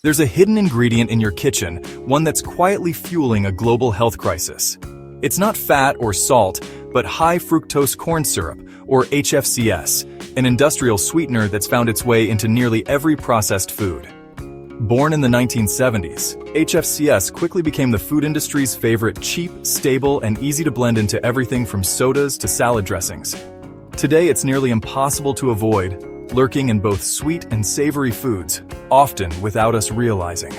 There's a hidden ingredient in your kitchen, one that's quietly fueling a global health crisis. It's not fat or salt, but high fructose corn syrup, or HFCS, an industrial sweetener that's found its way into nearly every processed food. Born in the 1970s, HFCS quickly became the food industry's favorite cheap, stable, and easy to blend into everything from sodas to salad dressings. Today, it's nearly impossible to avoid, lurking in both sweet and savory foods, often without us realizing.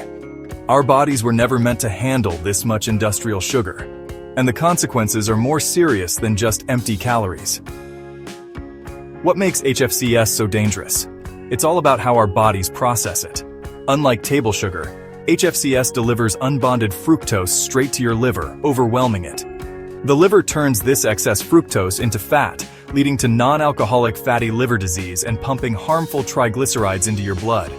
Our bodies were never meant to handle this much industrial sugar, and the consequences are more serious than just empty calories. What makes HFCS so dangerous? It's all about how our bodies process it. Unlike table sugar, HFCS delivers unbonded fructose straight to your liver, overwhelming it. The liver turns this excess fructose into fat, leading to non-alcoholic fatty liver disease and pumping harmful triglycerides into your blood.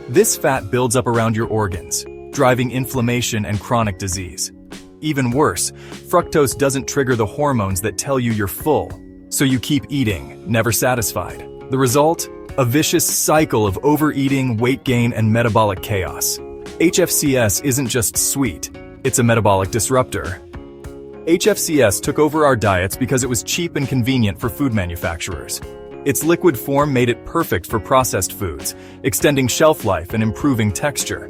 This fat builds up around your organs, driving inflammation and chronic disease. Even worse, fructose doesn't trigger the hormones that tell you you're full, so you keep eating, never satisfied. The result? A vicious cycle of overeating, weight gain, and metabolic chaos. HFCS isn't just sweet, it's a metabolic disruptor. HFCS took over our diets because it was cheap and convenient for food manufacturers. Its liquid form made it perfect for processed foods, extending shelf life and improving texture.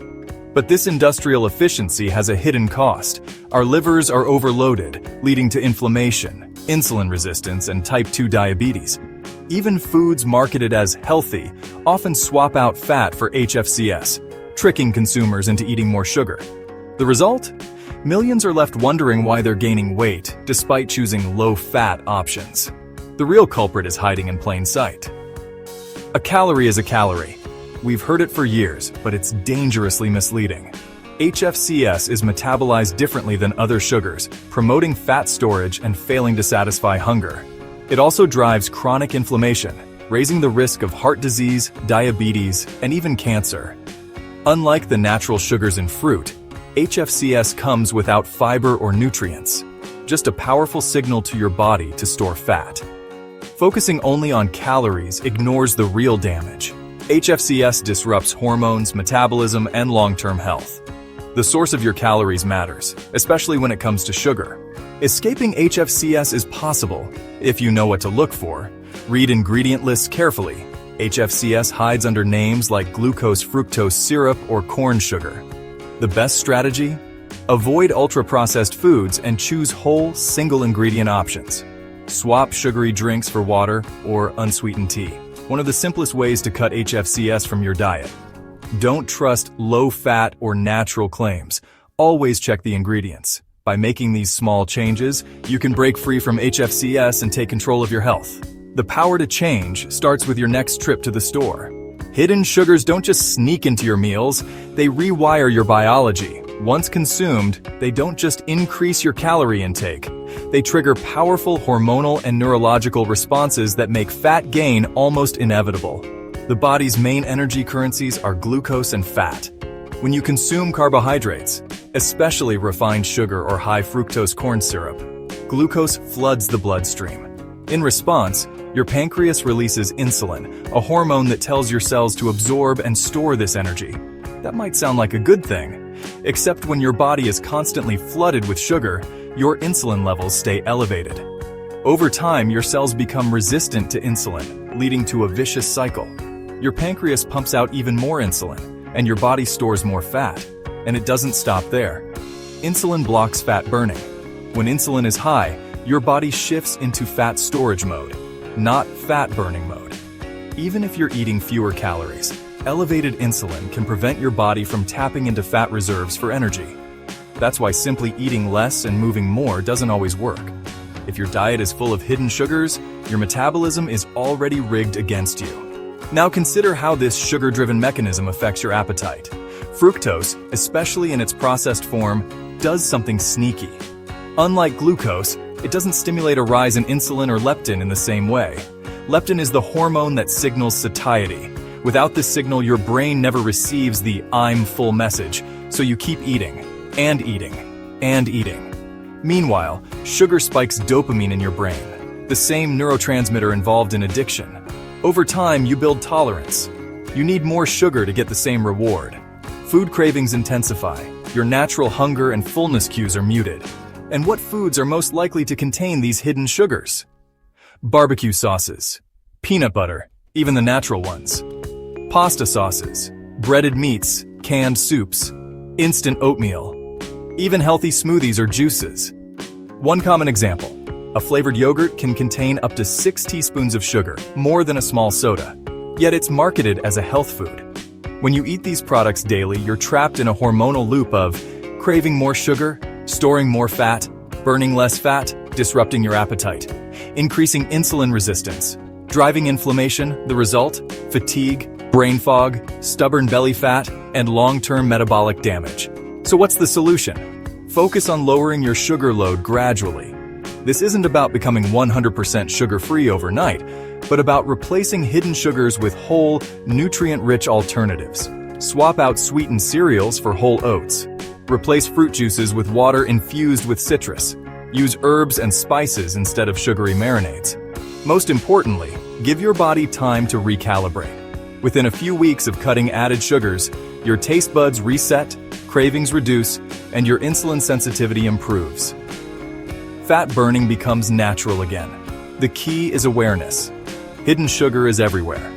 But this industrial efficiency has a hidden cost. Our livers are overloaded, leading to inflammation, insulin resistance, and type 2 diabetes. Even foods marketed as healthy often swap out fat for HFCS, tricking consumers into eating more sugar. The result? Millions are left wondering why they're gaining weight, despite choosing low-fat options. The real culprit is hiding in plain sight. A calorie is a calorie. We've heard it for years, but it's dangerously misleading. HFCS is metabolized differently than other sugars, promoting fat storage and failing to satisfy hunger. It also drives chronic inflammation, raising the risk of heart disease, diabetes, and even cancer. Unlike the natural sugars in fruit, HFCS comes without fiber or nutrients, just a powerful signal to your body to store fat. Focusing only on calories ignores the real damage. HFCS disrupts hormones, metabolism, and long-term health. The source of your calories matters, especially when it comes to sugar. Escaping HFCS is possible if you know what to look for. Read ingredient lists carefully. HFCS hides under names like glucose fructose syrup or corn sugar. The best strategy? Avoid ultra-processed foods and choose whole, single-ingredient options. Swap sugary drinks for water or unsweetened tea. One of the simplest ways to cut HFCS from your diet. Don't trust low-fat or natural claims. Always check the ingredients. By making these small changes, you can break free from HFCS and take control of your health. The power to change starts with your next trip to the store. Hidden sugars don't just sneak into your meals, they rewire your biology. Once consumed, they don't just increase your calorie intake. They trigger powerful hormonal and neurological responses that make fat gain almost inevitable. The body's main energy currencies are glucose and fat. When you consume carbohydrates, especially refined sugar or high fructose corn syrup, glucose floods the bloodstream. In response, your pancreas releases insulin, a hormone that tells your cells to absorb and store this energy. That might sound like a good thing, except when your body is constantly flooded with sugar, your insulin levels stay elevated. Over time, your cells become resistant to insulin, leading to a vicious cycle. Your pancreas pumps out even more insulin, and your body stores more fat. And it doesn't stop there. Insulin blocks fat burning. When insulin is high, your body shifts into fat storage mode, not fat burning mode. Even if you're eating fewer calories, elevated insulin can prevent your body from tapping into fat reserves for energy. That's why simply eating less and moving more doesn't always work. If your diet is full of hidden sugars, your metabolism is already rigged against you. Now consider how this sugar-driven mechanism affects your appetite. Fructose, especially in its processed form, does something sneaky. Unlike glucose, it doesn't stimulate a rise in insulin or leptin in the same way. Leptin is the hormone that signals satiety. Without this signal, your brain never receives the "I'm full" message, so you keep eating, and eating, and eating. Meanwhile, sugar spikes dopamine in your brain, the same neurotransmitter involved in addiction. Over time, you build tolerance. You need more sugar to get the same reward. Food cravings intensify, your natural hunger and fullness cues are muted. And what foods are most likely to contain these hidden sugars? Barbecue sauces, peanut butter, even the natural ones, pasta sauces, breaded meats, canned soups, instant oatmeal, even healthy smoothies or juices. One common example, a flavored yogurt can contain up to 6 teaspoons of sugar, more than a small soda. Yet it's marketed as a health food. When you eat these products daily, you're trapped in a hormonal loop of craving more sugar, storing more fat, burning less fat, disrupting your appetite, increasing insulin resistance, driving inflammation, the result, fatigue, brain fog, stubborn belly fat, and long-term metabolic damage. So what's the solution? Focus on lowering your sugar load gradually. This isn't about becoming 100% sugar-free overnight, but about replacing hidden sugars with whole, nutrient-rich alternatives. Swap out sweetened cereals for whole oats. Replace fruit juices with water infused with citrus. Use herbs and spices instead of sugary marinades. Most importantly, give your body time to recalibrate. Within a few weeks of cutting added sugars, your taste buds reset, cravings reduce, and your insulin sensitivity improves. Fat burning becomes natural again. The key is awareness. Hidden sugar is everywhere.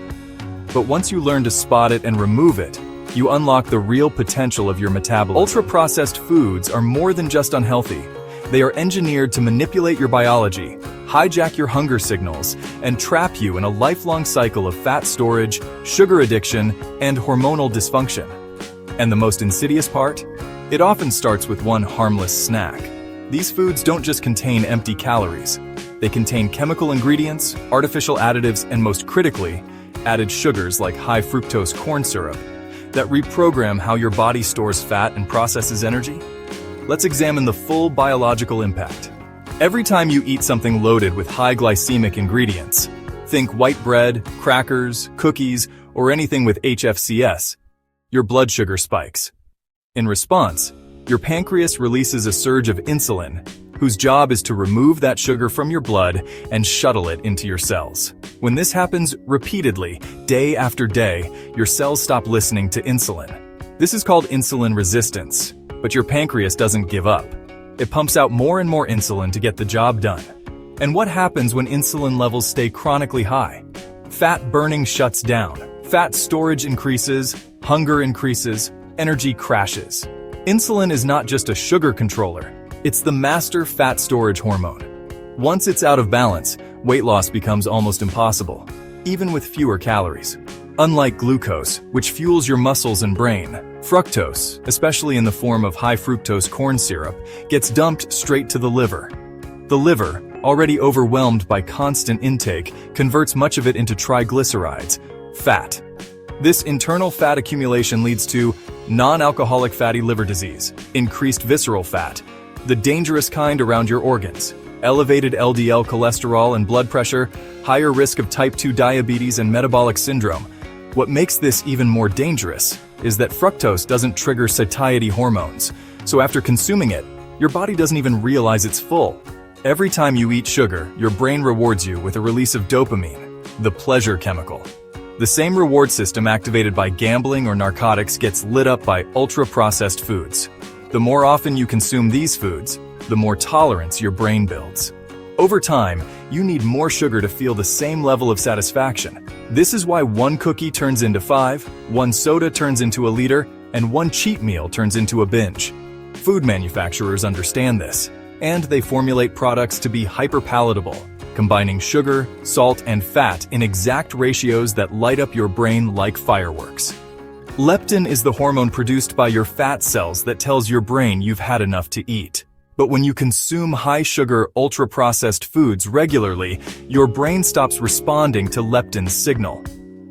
But once you learn to spot it and remove it, you unlock the real potential of your metabolism. Ultra-processed foods are more than just unhealthy. They are engineered to manipulate your biology, hijack your hunger signals, and trap you in a lifelong cycle of fat storage, sugar addiction, and hormonal dysfunction. And the most insidious part? It often starts with one harmless snack. These foods don't just contain empty calories. They contain chemical ingredients, artificial additives, and most critically, added sugars like high fructose corn syrup that reprogram how your body stores fat and processes energy. Let's examine the full biological impact. Every time you eat something loaded with high glycemic ingredients, think white bread, crackers, cookies, or anything with HFCS, your blood sugar spikes. In response, your pancreas releases a surge of insulin, whose job is to remove that sugar from your blood and shuttle it into your cells. When this happens repeatedly, day after day, your cells stop listening to insulin. This is called insulin resistance, but your pancreas doesn't give up. It pumps out more and more insulin to get the job done. And what happens when insulin levels stay chronically high? Fat burning shuts down, fat storage increases, hunger increases, energy crashes. Insulin is not just a sugar controller, it's the master fat storage hormone. Once it's out of balance, weight loss becomes almost impossible, even with fewer calories. Unlike glucose, which fuels your muscles and brain, fructose, especially in the form of high fructose corn syrup, gets dumped straight to the liver. The liver, already overwhelmed by constant intake, converts much of it into triglycerides, fat. This internal fat accumulation leads to non-alcoholic fatty liver disease, increased visceral fat, the dangerous kind around your organs, elevated LDL cholesterol and blood pressure, higher risk of type 2 diabetes and metabolic syndrome. What makes this even more dangerous is that fructose doesn't trigger satiety hormones, so after consuming it, your body doesn't even realize it's full. Every time you eat sugar, your brain rewards you with a release of dopamine, the pleasure chemical. The same reward system activated by gambling or narcotics gets lit up by ultra-processed foods. The more often you consume these foods, the more tolerance your brain builds. Over time, you need more sugar to feel the same level of satisfaction. This is why one cookie turns into 5, one soda turns into a liter, and one cheat meal turns into a binge. Food manufacturers understand this, and they formulate products to be hyper-palatable, combining sugar, salt, and fat in exact ratios that light up your brain like fireworks. Leptin is the hormone produced by your fat cells that tells your brain you've had enough to eat. But when you consume high-sugar, ultra-processed foods regularly, your brain stops responding to leptin's signal.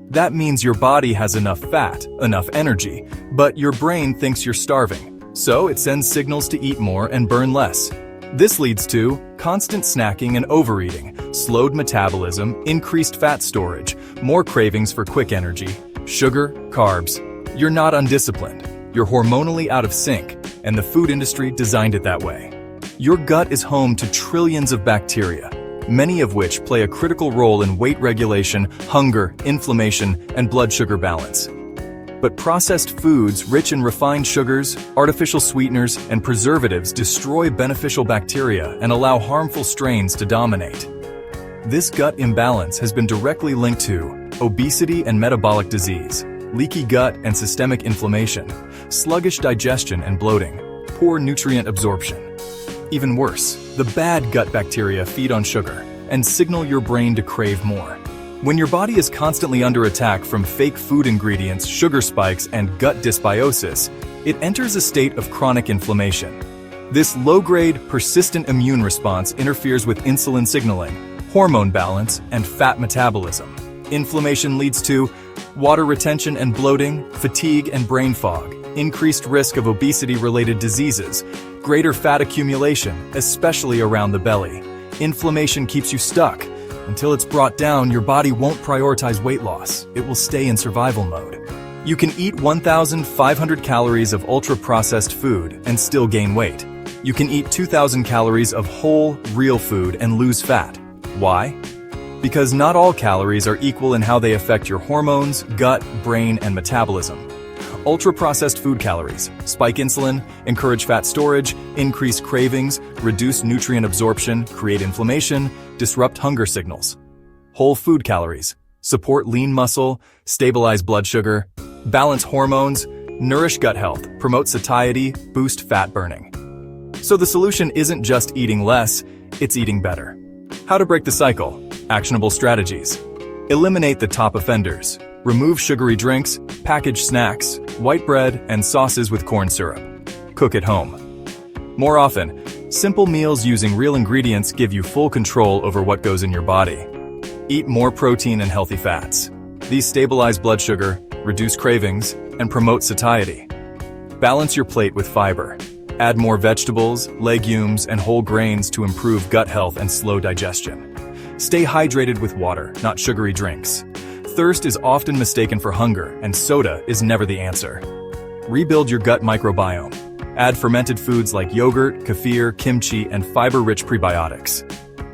That means your body has enough fat, enough energy, but your brain thinks you're starving, so it sends signals to eat more and burn less. This leads to constant snacking and overeating, slowed metabolism, increased fat storage, more cravings for quick energy, sugar, carbs. You're not undisciplined. You're hormonally out of sync, and the food industry designed it that way. Your gut is home to trillions of bacteria, many of which play a critical role in weight regulation, hunger, inflammation, and blood sugar balance. But processed foods rich in refined sugars, artificial sweeteners, and preservatives destroy beneficial bacteria and allow harmful strains to dominate. This gut imbalance has been directly linked to obesity and metabolic disease, leaky gut and systemic inflammation, sluggish digestion and bloating, poor nutrient absorption. Even worse, the bad gut bacteria feed on sugar and signal your brain to crave more. When your body is constantly under attack from fake food ingredients, sugar spikes, and gut dysbiosis, it enters a state of chronic inflammation. This low-grade, persistent immune response interferes with insulin signaling, hormone balance, and fat metabolism. Inflammation leads to water retention and bloating, fatigue and brain fog, increased risk of obesity-related diseases, greater fat accumulation, especially around the belly. Inflammation keeps you stuck. Until it's brought down, your body won't prioritize weight loss. It will stay in survival mode. You can eat 1,500 calories of ultra-processed food and still gain weight. You can eat 2,000 calories of whole, real food and lose fat. Why? Because not all calories are equal in how they affect your hormones, gut, brain, and metabolism. Ultra-processed food calories spike insulin, encourage fat storage, increase cravings, reduce nutrient absorption, create inflammation, disrupt hunger signals. Whole food calories support lean muscle, stabilize blood sugar, balance hormones, nourish gut health, promote satiety, boost fat burning. So the solution isn't just eating less, it's eating better. How to break the cycle? Actionable strategies. Eliminate the top offenders. Remove sugary drinks, packaged snacks, white bread, and sauces with corn syrup. Cook at home. More often, simple meals using real ingredients give you full control over what goes in your body. Eat more protein and healthy fats. These stabilize blood sugar, reduce cravings, and promote satiety. Balance your plate with fiber. Add more vegetables, legumes, and whole grains to improve gut health and slow digestion. Stay hydrated with water, not sugary drinks. Thirst is often mistaken for hunger, and soda is never the answer. Rebuild your gut microbiome. Add fermented foods like yogurt, kefir, kimchi, and fiber-rich prebiotics.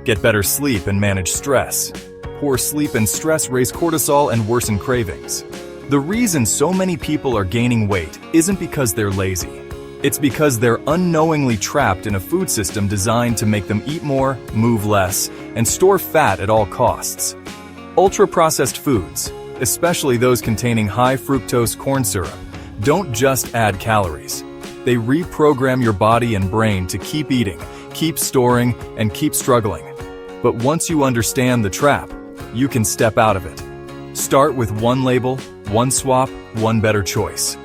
Get better sleep and manage stress. Poor sleep and stress raise cortisol and worsen cravings. The reason so many people are gaining weight isn't because they're lazy. It's because they're unknowingly trapped in a food system designed to make them eat more, move less, and store fat at all costs. Ultra-processed foods, especially those containing high fructose corn syrup, don't just add calories. They reprogram your body and brain to keep eating, keep storing, and keep struggling. But once you understand the trap, you can step out of it. Start with one label, one swap, one better choice.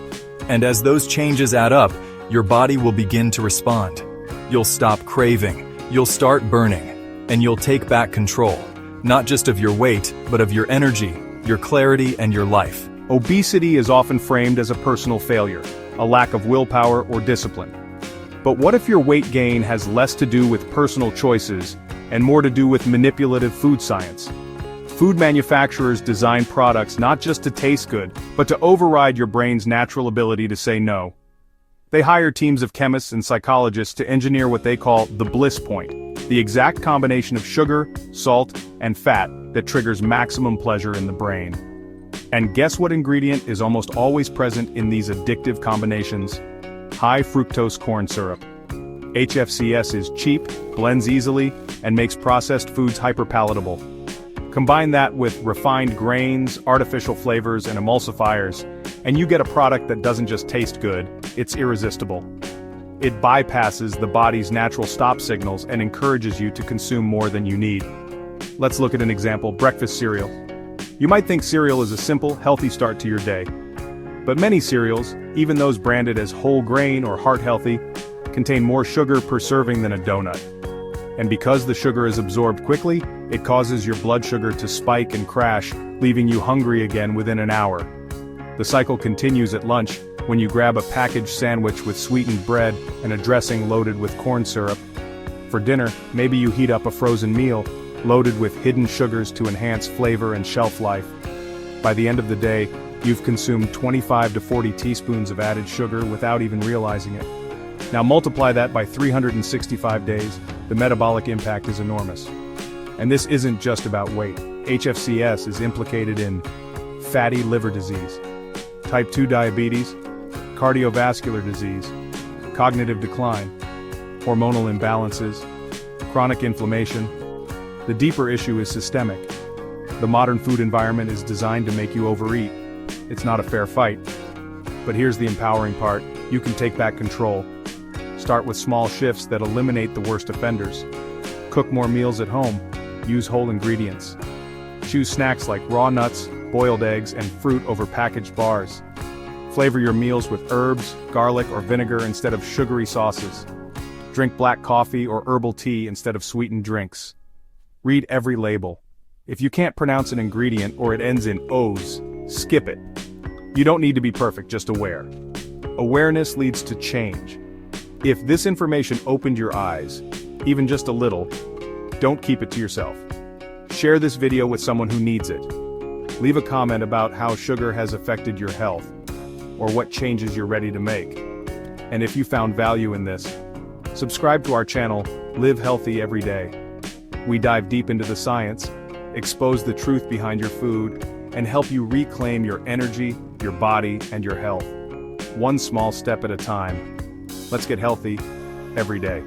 And as those changes add up, your body will begin to respond. You'll stop craving, you'll start burning, and you'll take back control, not just of your weight, but of your energy, your clarity, and your life. Obesity is often framed as a personal failure, a lack of willpower or discipline. But what if your weight gain has less to do with personal choices and more to do with manipulative food science? Food manufacturers design products not just to taste good, but to override your brain's natural ability to say no. They hire teams of chemists and psychologists to engineer what they call the bliss point, the exact combination of sugar, salt, and fat that triggers maximum pleasure in the brain. And guess what ingredient is almost always present in these addictive combinations? High fructose corn syrup. HFCS is cheap, blends easily, and makes processed foods hyperpalatable. Combine that with refined grains, artificial flavors, and emulsifiers, and you get a product that doesn't just taste good, it's irresistible. It bypasses the body's natural stop signals and encourages you to consume more than you need. Let's look at an example: breakfast cereal. You might think cereal is a simple, healthy start to your day. But many cereals, even those branded as whole grain or heart healthy, contain more sugar per serving than a donut. And because the sugar is absorbed quickly, it causes your blood sugar to spike and crash, leaving you hungry again within an hour. The cycle continues at lunch, when you grab a packaged sandwich with sweetened bread and a dressing loaded with corn syrup. For dinner, maybe you heat up a frozen meal, loaded with hidden sugars to enhance flavor and shelf life. By the end of the day, you've consumed 25 to 40 teaspoons of added sugar without even realizing it. Now multiply that by 365 days, the metabolic impact is enormous. And this isn't just about weight. HFCS is implicated in fatty liver disease, Type 2 diabetes, cardiovascular disease, cognitive decline, hormonal imbalances, chronic inflammation. The deeper issue is systemic. The modern food environment is designed to make you overeat. It's not a fair fight. But here's the empowering part: you can take back control. Start with small shifts that eliminate the worst offenders. Cook more meals at home. Use whole ingredients. Choose snacks like raw nuts, boiled eggs, and fruit over packaged bars. Flavor your meals with herbs, garlic, or vinegar instead of sugary sauces. Drink black coffee or herbal tea instead of sweetened drinks. Read every label. If you can't pronounce an ingredient or it ends in O's, skip it. You don't need to be perfect, just aware. Awareness leads to change. If this information opened your eyes, even just a little, don't keep it to yourself. Share this video with someone who needs it. Leave a comment about how sugar has affected your health, or what changes you're ready to make. And if you found value in this, subscribe to our channel, Live Healthy Every Day. We dive deep into the science, expose the truth behind your food, and help you reclaim your energy, your body, and your health. One small step at a time. Let's get healthy every day.